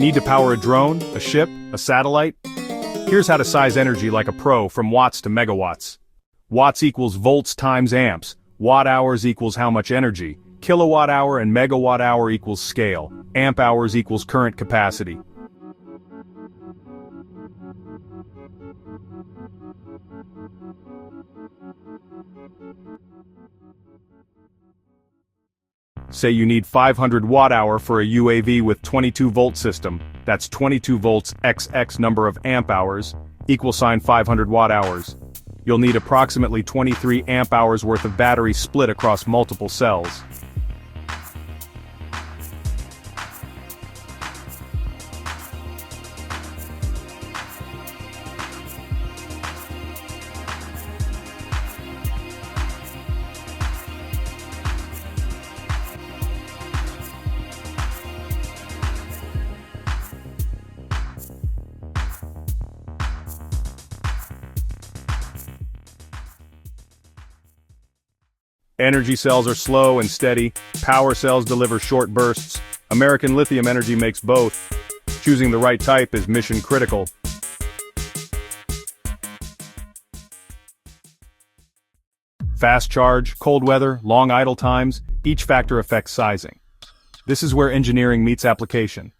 Need to power a drone, a ship, a satellite? Here's how to size energy like a pro from watts to megawatts. Watts equals volts times amps, watt-hours equals how much energy, kilowatt-hour and megawatt-hour equals scale, amp-hours equals current capacity. Say you need 500 watt-hour for a UAV with 22-volt system, that's 22 volts x number of amp-hours, =, 500 watt-hours. You'll need approximately 23 amp-hours worth of battery split across multiple cells. Energy cells are slow and steady, power cells deliver short bursts. American Lithium Energy makes both. Choosing the right type is mission critical. Fast charge, cold weather, long idle times, each factor affects sizing. This is where engineering meets application.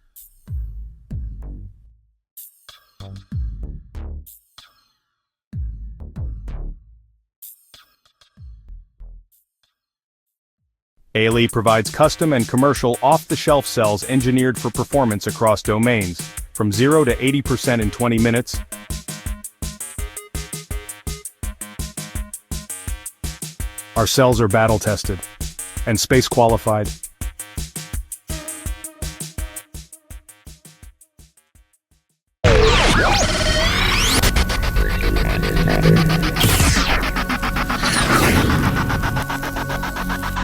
ALE provides custom and commercial off-the-shelf cells engineered for performance across domains, from 0 to 80% in 20 minutes. Our cells are battle-tested and space-qualified.